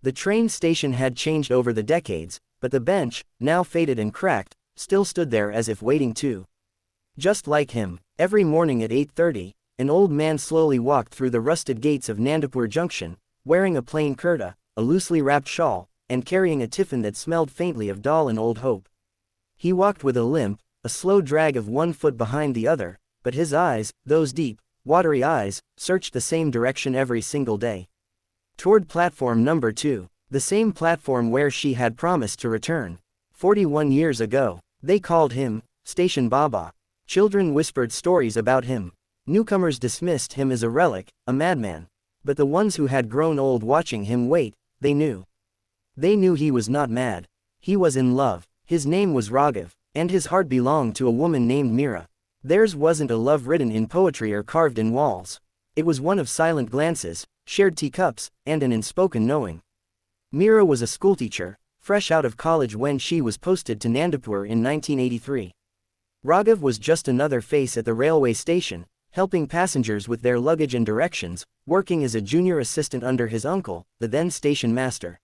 The train station had changed over the decades, but the bench, now faded and cracked, still stood there as if waiting too. Just like him, every morning at 8:30, an old man slowly walked through the rusted gates of Nandapur Junction, wearing a plain kurta, a loosely wrapped shawl, and carrying a tiffin that smelled faintly of dal and old hope. He walked with a limp, a slow drag of one foot behind the other, but his eyes, those deep, watery eyes, searched the same direction every single day. Toward platform number 2, the same platform where she had promised to return. 41 years ago, they called him Station Baba. Children whispered stories about him. Newcomers dismissed him as a relic, a madman. But the ones who had grown old watching him wait, they knew. They knew he was not mad. He was in love. His name was Raghav, and his heart belonged to a woman named Meera. Theirs wasn't a love written in poetry or carved in walls. It was one of silent glances, shared teacups, and an unspoken knowing. Meera was a schoolteacher, fresh out of college when she was posted to Nandapur in 1983. Raghav was just another face at the railway station, helping passengers with their luggage and directions, working as a junior assistant under his uncle, the then station master.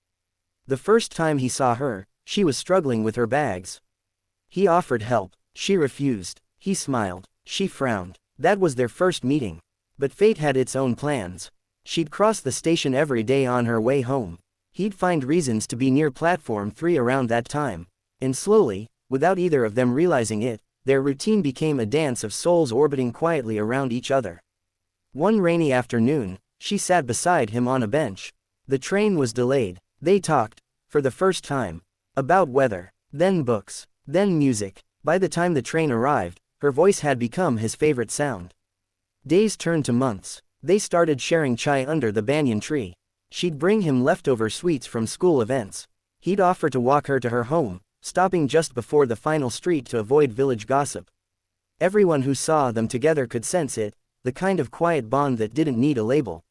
The first time he saw her, she was struggling with her bags. He offered help. She refused. He smiled. She frowned. That was their first meeting. But fate had its own plans. She'd cross the station every day on her way home. He'd find reasons to be near platform 3 around that time. And slowly, without either of them realizing it, their routine became a dance of souls orbiting quietly around each other. One rainy afternoon, she sat beside him on a bench. The train was delayed. They talked, for the first time, about weather, then books, then music. By the time the train arrived, her voice had become his favorite sound. Days turned to months. They started sharing chai under the banyan tree. She'd bring him leftover sweets from school events. He'd offer to walk her to her home, stopping just before the final street to avoid village gossip. Everyone who saw them together could sense it, the kind of quiet bond that didn't need a label.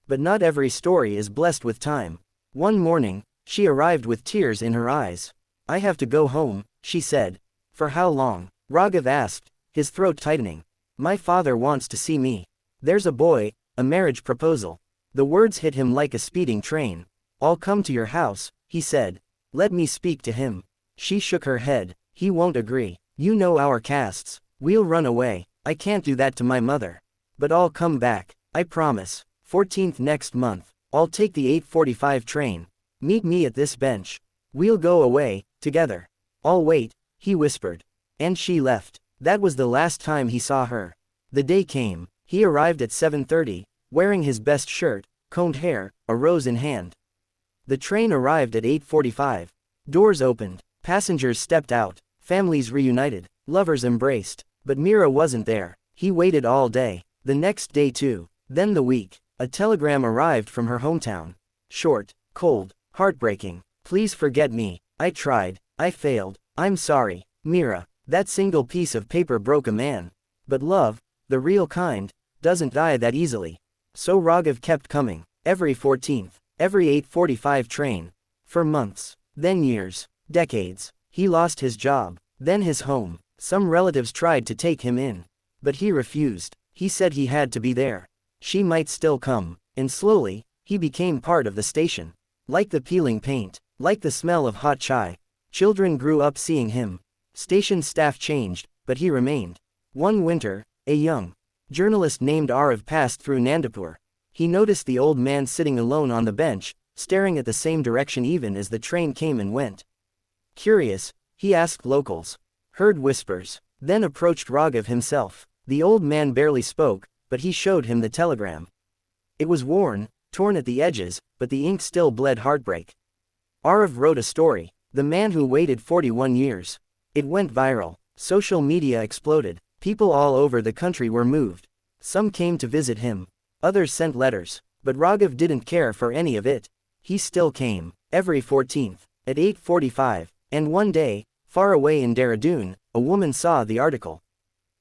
But not every story is blessed with time. One morning, she arrived with tears in her eyes. "I have to go home," she said. "For how long?" Raghav asked, his throat tightening. "My father wants to see me. There's a boy, a marriage proposal." The words hit him like a speeding train. "I'll come to your house," he said. "Let me speak to him." She shook her head. "He won't agree. You know our castes. We'll run away. I can't do that to my mother. But I'll come back. I promise. 14th next month. I'll take the 8:45 train. Meet me at this bench. We'll go away, together." "I'll wait," he whispered. And she left. That was the last time he saw her. The day came. He arrived at 7:30, wearing his best shirt, combed hair, a rose in hand. The train arrived at 8:45. Doors opened. Passengers stepped out. Families reunited. Lovers embraced. But Meera wasn't there. He waited all day. The next day too. Then the week. A telegram arrived from her hometown. Short, cold, heartbreaking. "Please forget me. I tried. I failed. I'm sorry, Meera." That single piece of paper broke a man. But love, the real kind, doesn't die that easily. So Raghav kept coming. Every 14th. Every 8:45 train. For months. Then years. Decades. He lost his job. Then his home. Some relatives tried to take him in. But he refused. He said he had to be there. She might still come. And slowly, he became part of the station. Like the peeling paint. Like the smell of hot chai. Children grew up seeing him. Station staff changed, but he remained. One winter, a young journalist named Arav passed through Nandapur. He noticed the old man sitting alone on the bench, staring at the same direction even as the train came and went. Curious, he asked locals. Heard whispers. Then approached Raghav himself. The old man barely spoke, but he showed him the telegram. It was worn, torn at the edges, but the ink still bled heartbreak. Arav wrote a story. The man who waited 41 years. It went viral. Social media exploded. People all over the country were moved. Some came to visit him. Others sent letters. But Raghav didn't care for any of it. He still came. Every 14th. At 8:45. And one day, far away in Dehradun, a woman saw the article.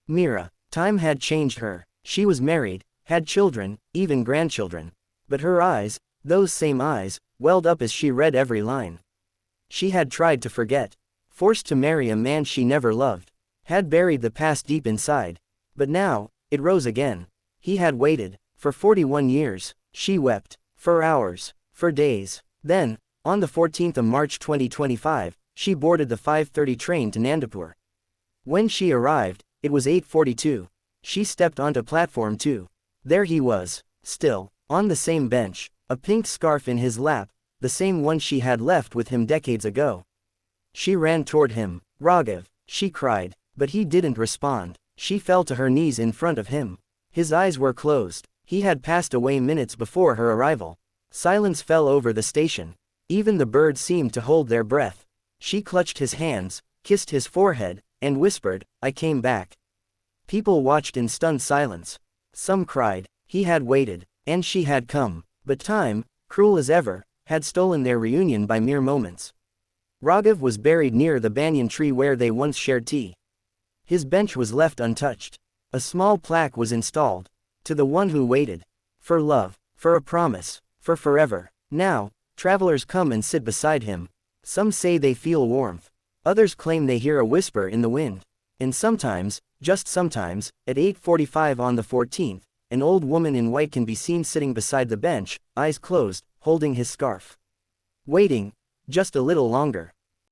Meera. Time had changed her. She was married, had children, even grandchildren. But her eyes, those same eyes, welled up as she read every line. She had tried to forget. Forced to marry a man she never loved. Had buried the past deep inside. But now, it rose again. He had waited. For 41 years. She wept. For hours. For days. Then, on the 14th of March 2025, she boarded the 5:30 train to Nandapur. When she arrived, it was 8:42. She stepped onto platform 2. There he was, still, on the same bench, a pink scarf in his lap, the same one she had left with him decades ago. She ran toward him. "Raghav," she cried, but he didn't respond. She fell to her knees in front of him. His eyes were closed. He had passed away minutes before her arrival. Silence fell over the station. Even the birds seemed to hold their breath. She clutched his hands, kissed his forehead, and whispered, "I came back." People watched in stunned silence. Some cried. He had waited, and she had come, but time, cruel as ever, had stolen their reunion by mere moments. Raghav was buried near the banyan tree where they once shared tea. His bench was left untouched. A small plaque was installed. To the one who waited. For love, for a promise, for forever. Now, travelers come and sit beside him. Some say they feel warmth. Others claim they hear a whisper in the wind. And sometimes, just sometimes, at 8:45 on the 14th, an old woman in white can be seen sitting beside the bench, eyes closed, holding his scarf. Waiting, just a little longer.